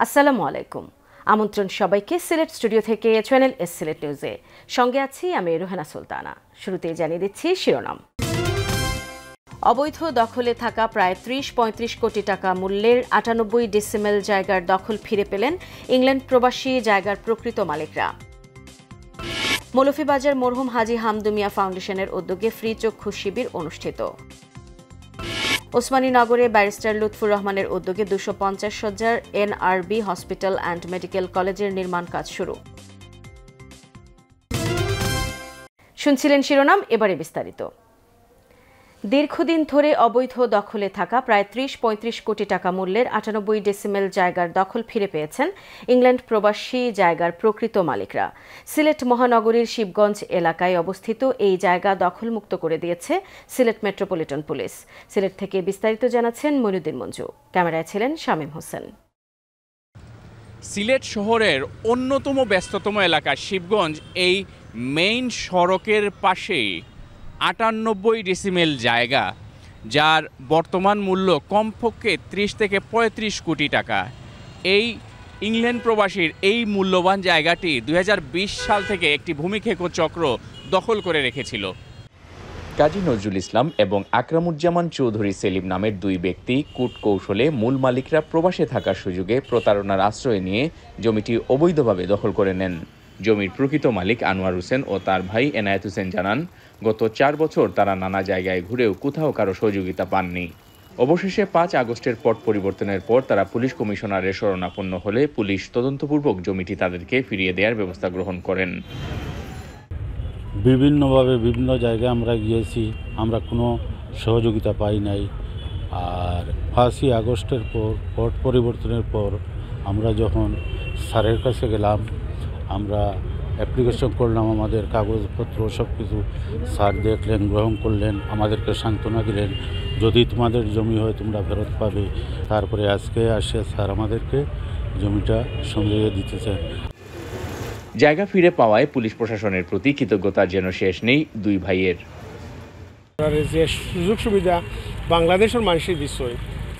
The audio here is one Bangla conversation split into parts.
আসসালামু আলাইকুম। আমন্ত্রণ সবাইকে সিলেট স্টুডিও থেকে চ্যানেল এস সিলেট নিউজে। সঙ্গে আছি আমি রুহানা সুলতানা। শুরুতেই জানিয়ে দিচ্ছি শিরোনাম। অবৈধ দখলে থাকা প্রায় ৩০-৩৫ কোটি টাকা মূল্যের ৯৮ ডেসিমেল জায়গার দখল ফিরে পেলেন ইংল্যান্ড প্রবাসী জায়গার প্রকৃত মালিকরা। মৌলভীবাজার মরহুম হাজী হামদু মিয়া ফাউন্ডেশনের উদ্যোগে ফ্রি চক্ষু শিবির অনুষ্ঠিত। ওসমানীনগরে ব্যারিস্টার লুৎফুর রহমানের উদ্যোগে ২৫০ সজ্জার এনআরবি হসপিটাল অ্যান্ড মেডিকেল কলেজের নির্মাণ কাজ শুরু। শুনছিলেন শিরোনাম, এবারে বিস্তারিত। দীর্ঘদিন ধরে অবৈধ দখলে থাকা প্রায় ৩০-৩৫ কোটি টাকা মূল্যের ৯৮ ডেসিমেল জায়গার দখল ফিরে পেয়েছেন ইংল্যান্ড প্রবাসী জায়গার প্রকৃত মালিকরা। সিলেট মহানগরীর শিবগঞ্জ এলাকায় অবস্থিত এই জায়গা দখলমুক্ত করে দিয়েছে সিলেট মেট্রোপলিটন পুলিশ। সিলেট থেকে বিস্তারিত জানাচ্ছেন মইনুদ্দিন মঞ্জু। ক্যামেরায় ছিলেন শামীম হোসেন। সিলেট শহরের অন্যতম ব্যস্ততম এলাকা শিবগঞ্জ এই মেইন সড়কের পাশেই ৯৮ ডেসিমেল জায়গা, যার বর্তমান মূল্য কমপক্ষে ৩০ থেকে ৩৫ কোটি টাকা। এই ইংল্যান্ড প্রবাসীর এই মূল্যবান জায়গাটি ২০২০ সাল থেকে একটি ভূমিক্ষেপ চক্র দখল করে রেখেছিল। কাজী নজরুল ইসলাম এবং আকরামুজ্জামান চৌধুরী সেলিম নামের দুই ব্যক্তি কূটকৌশলে মূল মালিকরা প্রবাসে থাকার সুযোগে প্রতারণার আশ্রয় নিয়ে জমিটি অবৈধভাবে দখল করে নেন। জমির প্রকৃত মালিক আনোয়ার হোসেন ও তার ভাই এনায়েত হোসেন জানান, গত ৪ বছর তারা নানা জায়গায় ঘুরেও কোথাও কারো সহযোগিতা পাননি। অবশেষে ৫ আগস্টের পট পরিবর্তনের পর তারা পুলিশ কমিশনারের শরণাপন্ন হলে পুলিশ তদন্তপূর্বক জমিটি তাদেরকে ফিরিয়ে দেওয়ার ব্যবস্থা গ্রহণ করেন। বিভিন্নভাবে বিভিন্ন জায়গায় আমরা গিয়েছি, আমরা কোনো সহযোগিতা পাই নাই। আর ৫ই আগস্টের পর পট পরিবর্তনের পর আমরা যখন স্যারের কাছে গেলাম, আমরা অ্যাপ্লিকেশন করলাম, আমাদের কাগজপত্র সব কিছু স্যার দেখলেন, গ্রহণ করলেন, আমাদেরকে সান্ত্বনা দিলেন, যদি তোমাদের জমি হয় তোমরা ফেরত পাবে। তারপরে আজকে আসে স্যার আমাদেরকে জমিটা সংগ্রহে দিতেছেন। জায়গা ফিরে পাওয়ায় পুলিশ প্রশাসনের প্রতি কৃতজ্ঞতার যেন শেষ নেই দুই ভাইয়ের। যে সুযোগ সুবিধা বাংলাদেশের মানুষে দিচ্ছে,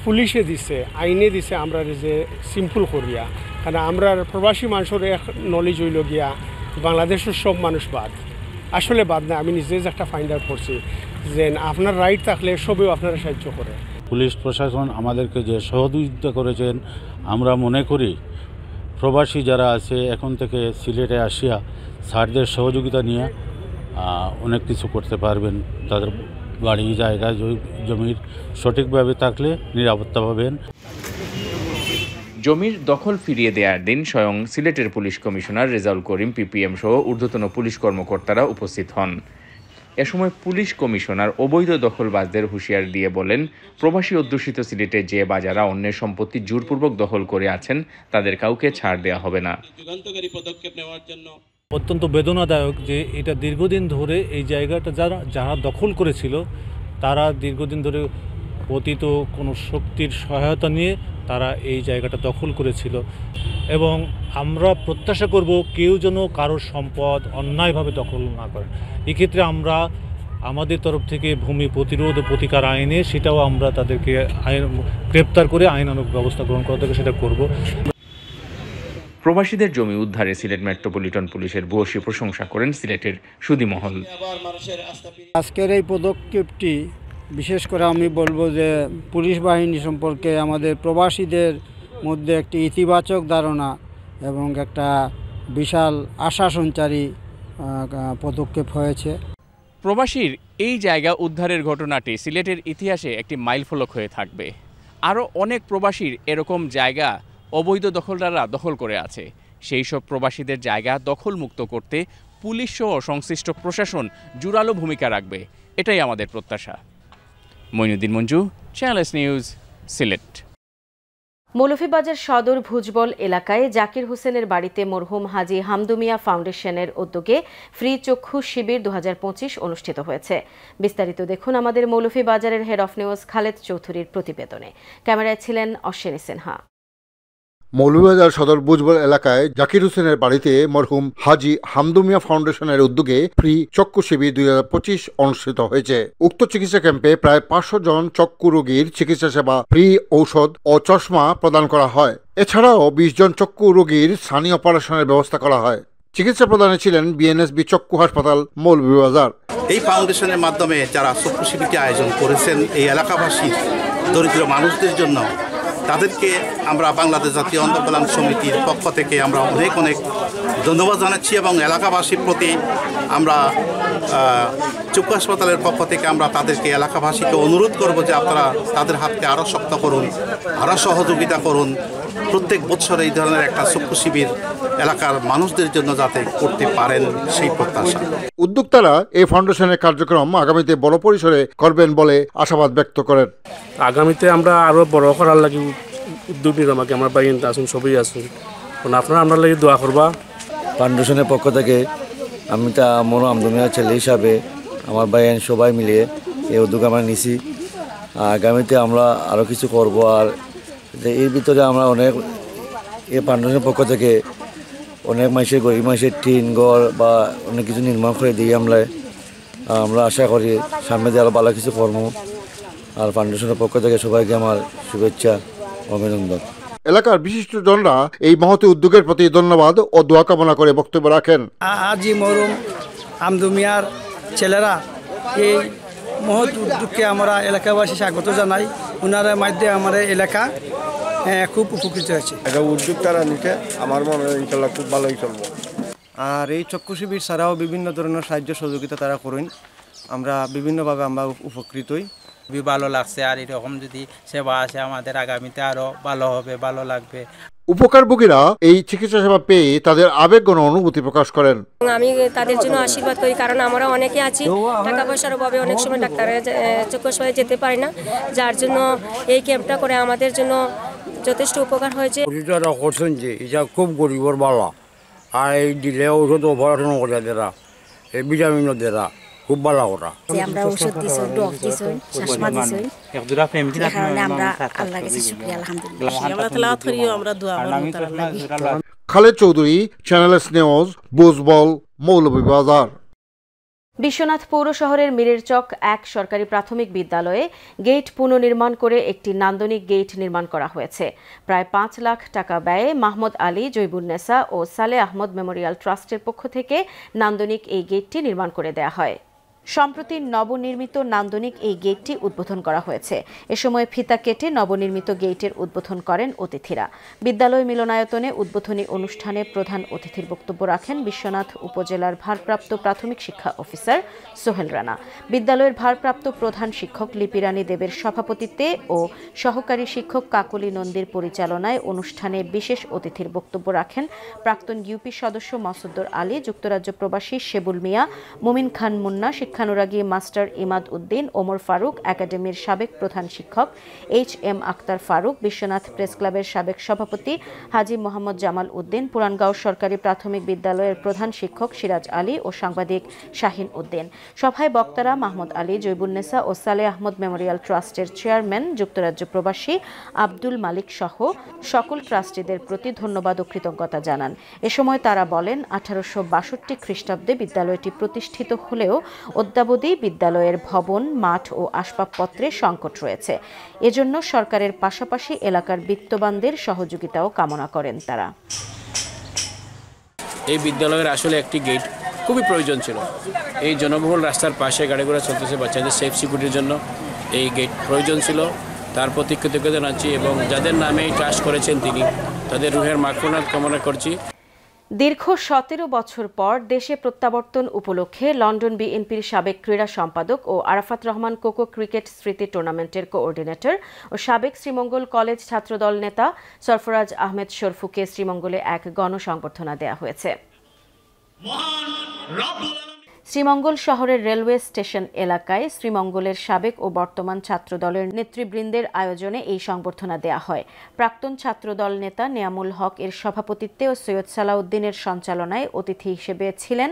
পুলিশে দিছে, আইনে দিছে, আমরা যে সিম্পল করিয়া, কারণ আমরা প্রবাসী মানুষের এক নলেজ হইল গিয়া বাংলাদেশের সব মানুষ বাদ, আসলে বাদ না। আমি নিজে একটা ফাইন্ড আউট করছি যে আপনার রাইট থাকলে সবেও আপনারা সাহায্য করে। পুলিশ প্রশাসন আমাদেরকে যে সহযোগিতা করেছেন, আমরা মনে করি প্রবাসী যারা আছে এখন থেকে সিলেটে আসিয়া স্যারদের সহযোগিতা নিয়ে অনেক কিছু করতে পারবেন। তাদের বাড়ি জায়গা জমির সঠিকভাবে থাকলে নিরাপত্তা পাবেন। জমির দখল ফিরিয়ে দেওয়ার দিন স্বয়ং সিলেটের police commissioner Rezaul Karim PPM সহ ঊর্ধ্বতন পুলিশ কর্মকর্তারা উপস্থিত হন। এ সময় পুলিশ কমিশনার অবৈধ দখলবাজদের হুঁশিয়ার দিয়ে বলেন, প্রবাসী অধ্যুষিত সিলেটে যে বাজারা অন্যের সম্পত্তি জোরপূর্বক দখল করে আছেন তাদের কাউকে ছাড় দেওয়া হবে না। অত্যন্ত বেদনাদায়ক যে এটা দীর্ঘদিন ধরে এই জায়গাটা যারা দখল করেছিল তারা দীর্ঘদিন ধরে অতীত কোনো শক্তির সহায়তা নিয়ে তারা এই জায়গাটা দখল করেছিল, এবং আমরা প্রত্যাশা করব কেউ যেন কারোর সম্পদ অন্যায়ভাবে দখল না করে। এক্ষেত্রে আমরা আমাদের তরফ থেকে ভূমি প্রতিরোধ ও প্রতিকার আইনে সেটাও আমরা তাদেরকে গ্রেপ্তার করে আইনানুগ ব্যবস্থা গ্রহণ করা থেকে সেটা করব। প্রবাসীদের জমি উদ্ধারে সিলেট মেট্রোপলিটন পুলিশের ভূয়সী প্রশংসা করেন সিলেটের সুধীমহল। আজকের এই পদক্ষেপটি বিশেষ করে আমি বলবো যে পুলিশ বাহিনী সম্পর্কে আমাদের প্রবাসীদের মধ্যে একটি ইতিবাচক ধারণা এবং একটা বিশাল আশা সঞ্চারী পদক্ষেপ হয়েছে। প্রবাসীর এই জায়গা উদ্ধারের ঘটনাটি সিলেটের ইতিহাসে একটি মাইলফলক হয়ে থাকবে। আরও অনেক প্রবাসীর এরকম জায়গা অবৈধ দখলদাররা দখল করে আছে। সেই সব প্রবাসীদের জায়গা দখলমুক্ত করতে পুলিশ সহ সংশ্লিষ্ট প্রশাসন জোরালো ভূমিকা রাখবে, এটাই আমাদের প্রত্যাশা। Moinuddin Manju, channel S news, Sylhet. Moulvibazar সদর ভুজবল এলাকায় জাকির হোসেনের বাড়িতে মরহুম হাজী হামদু মিয়া ফাউন্ডেশনের উদ্যোগে ফ্রি চক্ষু শিবির ২০২৫ অনুষ্ঠিত হয়েছে। বিস্তারিত দেখুন আমাদের মৌলভীবাজারের হেড অফ নিউজ খালেদ চৌধুরীর প্রতিবেদনে। ক্যামেরায় ছিলেন অশ্বিনী সিনহা। মৌলভীবাজার সদর বুজবল এলাকায় জাকির হোসেনের বাড়িতে মরহুম হাজী হামদু মিয়া ফাউন্ডেশনের উদ্যোগে ফ্রি চক্ষু শিবির 2025 অনুষ্ঠিত হয়েছে। উক্ত চিকিৎসা ক্যাম্পে প্রায় 500 জন চক্ষু রোগীর চিকিৎসা সেবা, ফ্রি ঔষধ ও চশমা প্রদান করা হয়। এছাড়াও 20 জন চক্ষু রোগীর সানি অপারেশনের ব্যবস্থা করা হয়। চিকিৎসা প্রদানে ছিলেন বিএনএসবি চক্ষু হাসপাতাল মৌলভীবাজার। এই ফাউন্ডেশনের মাধ্যমে যারা চক্ষু শিবিরটি আয়োজন করেছেন এই এলাকাবাসীর দরিদ্র মানুষদের জন্য, তাদেরকে আমরা বাংলাদেশ জাতীয় অন্ধ কল্যাণ সমিতির পক্ষ থেকে আমরা অনেক অনেক ধন্যবাদ জানাচ্ছি এবং এলাকাবাসীর প্রতি আমরা চক্ষু হাসপাতালের পক্ষ থেকে আমরা তাদেরকে এলাকাবাসীকে অনুরোধ করব যে আপনারা তাদের হাতকে আরও শক্ত করুন, আরও সহযোগিতা করুন। প্রত্যেক বছর এই ধরনের একটা চক্ষু শিবির এলাকার মানুষদের জন্য যাতে করতে পারেন সেই প্রত্যাশা। উদ্যোক্তারা এই ফাউন্ডেশনের কার্যক্রম আগামীতে বড় পরিসরে করবেন বলে আশাবাদ ব্যক্ত করেন। আগামীতে আমরা আরও বড় করার লাগি উদ্যোগ নিলাম, আমার বাইন আসুন, সবই আসুন, আপনারা আমরা লাগি দোয়া করবা। ফাউন্ডেশনের পক্ষ থেকে আমি তা মনো আমদুমিয়ার ছেলে হিসাবে আমার বাইন সবাই মিলিয়ে এই উদ্যোগ আমরা নিছি। আগামীতে আমরা আরও কিছু করব। আর এর ভিতরে আমরা অনেক এই ফাউন্ডেশনের পক্ষ থেকে অনেক মানুষের গরিব মানুষের টিন ঘর বা অনেক কিছু নির্মাণ করে দিই। আমরা আশা করি সামনে দিয়ে আরও ভালো কিছু কর্ম। আর ফাউন্ডেশনের পক্ষ থেকে সবাইকে আমার শুভেচ্ছা, অভিনন্দন। এলাকার বিশিষ্টজনরা এই মহতি উদ্যোগের প্রতি ধন্যবাদ ও দোয়া কামনা করে বক্তব্য রাখেন। হাজী মরহুম হামদু মিয়ার ছেলেরা এই মহৎ উদ্যোগকে আমরা এলাকাবাসী স্বাগত জানাই। ওনার মাধ্যমে আমার এলাকা খুব উপকৃত হয়েছে। এটা উদ্যোগ তারা নিতে আমার মনে হয় ইনশাল্লাহ খুব ভালোই চলবে। আর এই চক্ষু শিবির ছাড়াও বিভিন্ন ধরনের সাহায্য সহযোগিতা তারা করেন, আমরা বিভিন্নভাবে আমরা উপকৃত হই। খুবই ভালো লাগছে। আর এরকম যদি সেবা আসে আমাদের আগামীতে আরও ভালো হবে, ভালো লাগবে। উপকারভোগীরা এই চিকিৎসা সেবা পেয়ে তাদের আবেগঘন অনুভূতি প্রকাশ করেন। আমি তাদের জন্য আশীর্বাদ করি, কারণ আমরা অনেকে আছি টাকা পয়সার অভাবে অনেক সময় ডাক্তারের চক্ষু হাসপাতালে যেতে পারি না, যার জন্য এই ক্যাম্পটা করে আমাদের জন্য যথেষ্ট উপকার হয়েছে। করছেন যে এটা খুব গরিবর বালা, আর এই দিলে ঔষধ অপারেশন করে দেরা, এই ভিটামিনও দেরা, খুব ভালো ওরা। আমরা ঔষধ দিছি, ডক দিছি, চশমা দিছি। একজোড়া ফ্যামিলি আমরা আল্লাহর কাছে শুকরিয়া, আলহামদুলিল্লাহ। আমরা তেলাওয়াত করিও, আমরা দোয়া করি। খালেদ চৌধুরী, চ্যানেলস নিউজ, বুজবল, মৌলভীবাজার। বিশ্বনাথ পৌর শহরের মিরেরচক 1 সরকারি প্রাথমিক বিদ্যালয়ে গেট পুনর্নির্মাণ করে একটি নান্দনিক গেট নির্মাণ করা হয়েছে। প্রায় 5 লাখ টাকা ব্যয়ে মাহমুদ আলী, জৈবুন্নেসা ও সালে আহমদ মেমোরিয়াল ট্রাস্টের পক্ষ থেকে নান্দনিক এই গেটটি নির্মাণ করে দেয়া হয়। সম্প্রতি নবনির্মিত নান্দনিক এই গেটটি উদ্বোধন করা হয়েছে। এ সময় ফিতা কেটে নবনির্মিত গেটের উদ্বোধন করেন অতিথিরা। বিদ্যালয় মিলনায়তনে উদ্বোধনী অনুষ্ঠানে প্রধান অতিথির বক্তব্য রাখেন বিশ্বনাথ উপজেলার ভারপ্রাপ্ত প্রাথমিক শিক্ষা অফিসার সোহেল রানা। বিদ্যালয়ের ভারপ্রাপ্ত প্রধান শিক্ষক লিপিরানী দেবের সভাপতিত্বে ও সহকারী শিক্ষক কাকলি নন্দীর পরিচালনায় অনুষ্ঠানে বিশেষ অতিথির বক্তব্য রাখেন প্রাক্তন ইউপি সদস্য মাসুদ্দর আলী, যুক্তরাজ্য প্রবাসী শেবুল মিয়া, মুমিন খান মুন্না, শিক্ষানুরাগী মাস্টার ইমাদ উদ্দিন, ওমর ফারুক, একাডেমির সাবেক প্রধান শিক্ষক HM আক্তার ফারুক, বিশ্বনাথ প্রেস ক্লাবের সাবেক সভাপতি হাজী মোহাম্মদ জামাল উদ্দিন, পুরানগাঁও সরকারি প্রাথমিক বিদ্যালয়ের প্রধান শিক্ষক সিরাজ আলী ও সাংবাদিক শাহিন উদ্দিন। সভায় বক্তারা মাহমুদ আলী, জৈবুন্নেসা ও সালে আহমদ মেমোরিয়াল ট্রাস্টের চেয়ারম্যান, যুক্তরাজ্য প্রবাসী আব্দুল মালিক সহ সকল ট্রাস্টিদের প্রতি ধন্যবাদ ও কৃতজ্ঞতা জানান। এ সময় তারা বলেন, 1862 খ্রিস্টাব্দে বিদ্যালয়টি প্রতিষ্ঠিত হলেও অদ্যাবধি বিদ্যালয়ের ভবন, মাঠ ও আসবাবপত্রে সংকট রয়েছে। এজন্য সরকারের পাশাপাশি এলাকার বিত্তবানদের সহযোগিতাও কামনা করেন তারা। এই বিদ্যালয়ের আসলে একটি গেট খুবই প্রয়োজন ছিল। এই জনবহুল রাস্তার পাশে গাড়ি ঘোড়া চলতেছে, বাচ্চাদের সেফ সিকিউরিটির জন্য এই গেট প্রয়োজন ছিল। তার প্রতি কৃতজ্ঞতা জানাচ্ছি এবং যাদের নামে এই ট্রাস্ট করেছেন তিনি তাদের রুহের মাগফিরাত কামনা করছি। দীর্ঘ 17 বছর পর দেশে প্রত্যাবর্তন উপলক্ষে লন্ডন বিএনপির সাবেক ক্রীড়া সম্পাদক ও আরাফাত রহমান কোকো ক্রিকেট স্মৃতি টুর্নামেন্টের কোঅর্ডিনেটর ও সাবেক শ্রীমঙ্গল কলেজ ছাত্রদল নেতা সরফরাজ আহমেদ শরফুকে শ্রীমঙ্গলে এক গণসংবর্ধনা দেয়া হয়েছে। শ্রীমঙ্গল শহরের রেলওয়ে স্টেশন এলাকায় শ্রীমঙ্গলের সাবেক ও বর্তমান ছাত্রদলের নেতৃবৃন্দের আয়োজনে এই সংবর্ধনা দেয়া হয়। প্রাক্তন ছাত্রদল নেতা নেয়ামুল হক এর সভাপতিত্বে ও সৈয়দ সালাউদ্দিনের সঞ্চালনায় অতিথি হিসেবে ছিলেন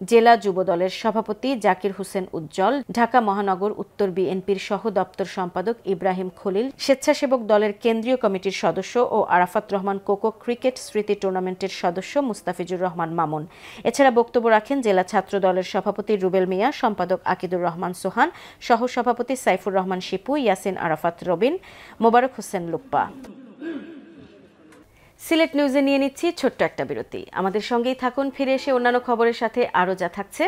জেলা যুবদলের সভাপতি জাকির হোসেন উজ্জ্বল, ঢাকা মহানগর উত্তর বিএনপির সহ দপ্তর সম্পাদক ইব্রাহিম খলিল, স্বেচ্ছাসেবক দলের কেন্দ্রীয় কমিটির সদস্য ও আরাফাত রহমান কোকো ক্রিকেট স্মৃতি টুর্নামেন্টের সদস্য মুস্তাফিজুর রহমান মামুন। এছাড়া বক্তব্য রাখেন জেলা ছাত্রদলের সভাপতি রুবেল মিয়া, সম্পাদক আকিদুর রহমান সোহান, সহ সভাপতি সাইফুর রহমান শিপু, ইয়াসিন আরাফাত রবিন, মোবারক হোসেন লুপ্পা। সিলেট নিউজে নিয়ে নিচ্ছি ছোট্ট একটা বিরতি। আমাদের সঙ্গেই থাকুন, ফিরে এসে অন্যান্য খবরের সাথে আরও যা থাকছে।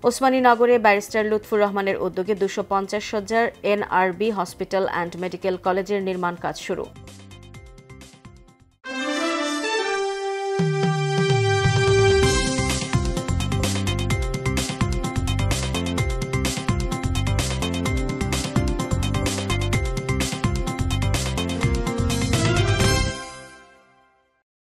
ওসমানীনগরে ব্যারিস্টার লুৎফুর রহমানের উদ্যোগে 250 শয্যার NRB হসপিটাল অ্যান্ড মেডিকেল কলেজের নির্মাণ কাজ শুরু।